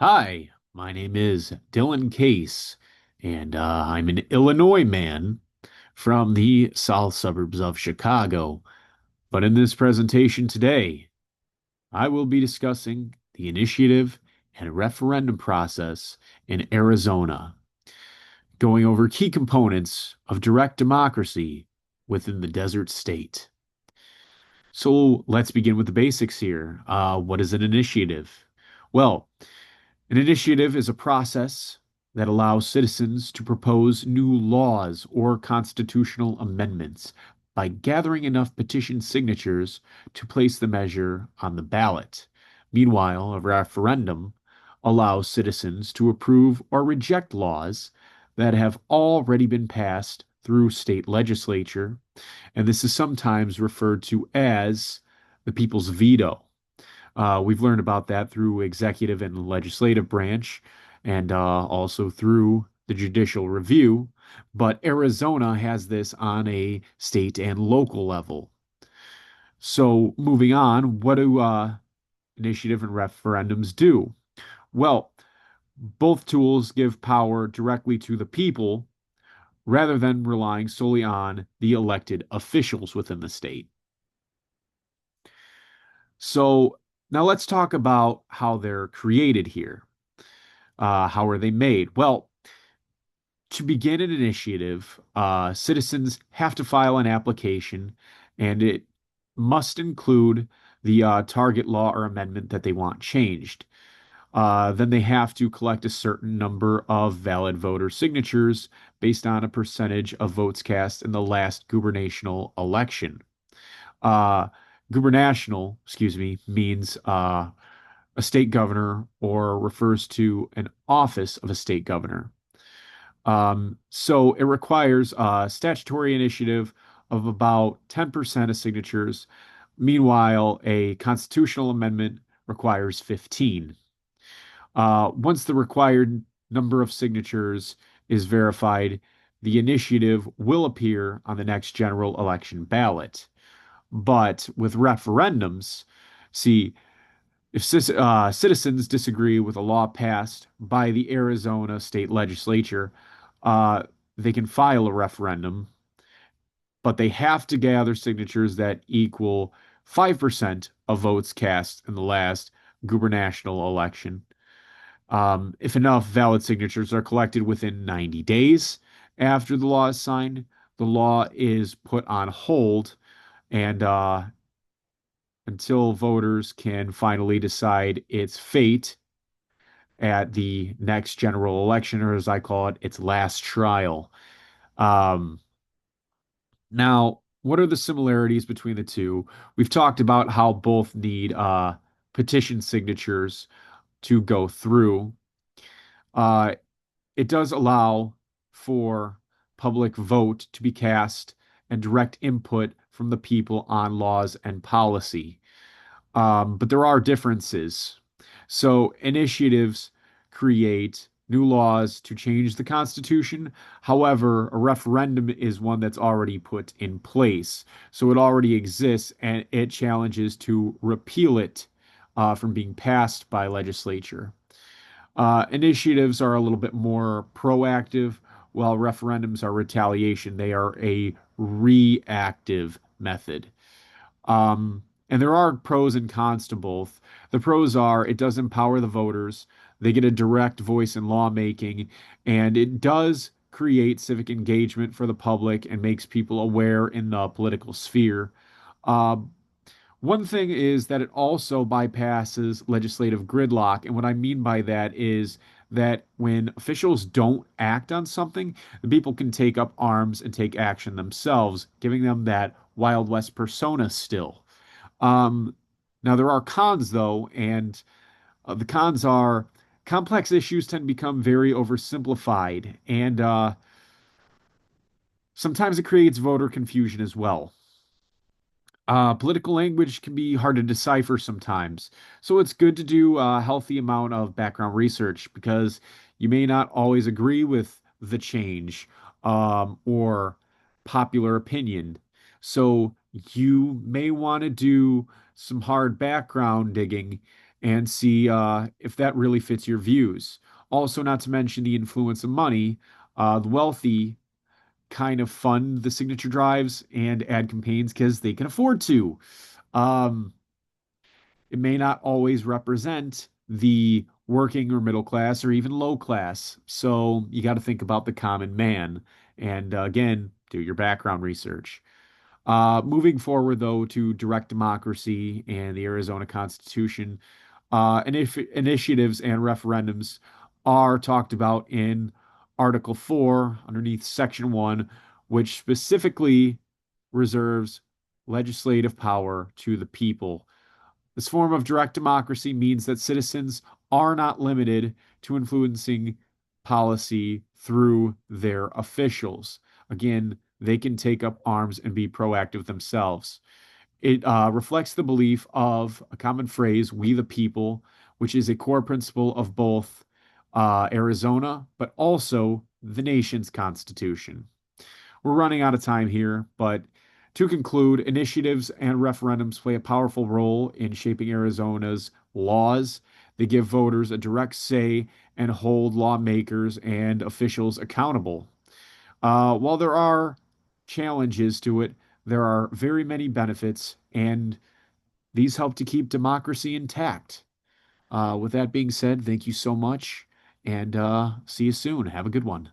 Hi, my name is Dylan Case, and I'm an Illinois man from the south suburbs of Chicago. But in this presentation today, I will be discussing the initiative and referendum process in Arizona, going over key components of direct democracy within the desert state. So let's begin with the basics here. What is an initiative? Well, an initiative is a process that allows citizens to propose new laws or constitutional amendments by gathering enough petition signatures to place the measure on the ballot. Meanwhile, a referendum allows citizens to approve or reject laws that have already been passed through state legislature, and this is sometimes referred to as the people's veto. We've learned about that through executive and legislative branch and also through the judicial review. But Arizona has this on a state and local level. So, moving on, what do initiative and referendums do? Well, both tools give power directly to the people rather than relying solely on the elected officials within the state. So, now let's talk about how they're created here. How are they made? Well, to begin an initiative, citizens have to file an application and it must include the target law or amendment that they want changed. Then they have to collect a certain number of valid voter signatures based on a percentage of votes cast in the last gubernatorial election. Uh, Gubernational, excuse me, means a state governor or refers to an office of a state governor. So it requires a statutory initiative of about 10% of signatures. Meanwhile, a constitutional amendment requires 15. Once the required number of signatures is verified, the initiative will appear on the next general election ballot. But with referendums, see, if citizens disagree with a law passed by the Arizona state legislature, uh, they can file a referendum, but they have to gather signatures that equal 5% of votes cast in the last gubernatorial election. If enough valid signatures are collected within 90 days after the law is signed, the law is put on hold and until voters can finally decide its fate at the next general election, or as I call it, its last trial. Um, Now, what are the similarities between the two? We've talked about how both need petition signatures to go through. Uh, it does allow for public vote to be cast and direct input from the people on laws and policy. But there are differences. So initiatives create new laws to change the Constitution. However, a referendum is one that's already put in place. So it already exists and it challenges to repeal it from being passed by legislature. Initiatives are a little bit more proactive, while referendums are retaliation. They are a reactive method. And there are pros and cons to both. The pros are it does empower the voters, they get a direct voice in lawmaking, and it does create civic engagement for the public and makes people aware in the political sphere. Uh, One thing is that it also bypasses legislative gridlock. And what I mean by that is that when officials don't act on something, the people can take up arms and take action themselves, giving them that Wild West persona still. Um, Now, there are cons, though, and the cons are complex issues tend to become very oversimplified, and sometimes it creates voter confusion as well. Political language can be hard to decipher sometimes, so it's good to do a healthy amount of background research because you may not always agree with the change or popular opinion. So you may want to do some hard background digging and see if that really fits your views. Also, not to mention the influence of money. The wealthy kind of fund the signature drives and ad campaigns because they can afford to. Um, it may not always represent the working or middle class or even low class. So you got to think about the common man. And again, do your background research. Moving forward, though, to direct democracy and the Arizona Constitution, initiatives and referendums are talked about in Article 4 underneath Section 1, which specifically reserves legislative power to the people. This form of direct democracy means that citizens are not limited to influencing policy through their officials. Again, they can take up arms and be proactive themselves. It reflects the belief of a common phrase, we the people, which is a core principle of both Arizona, but also the nation's constitution. We're running out of time here, but to conclude, initiatives and referendums play a powerful role in shaping Arizona's laws. They give voters a direct say and hold lawmakers and officials accountable. While there are challenges to it, there are very many benefits, and these help to keep democracy intact. With that being said, thank you so much, and see you soon. Have a good one.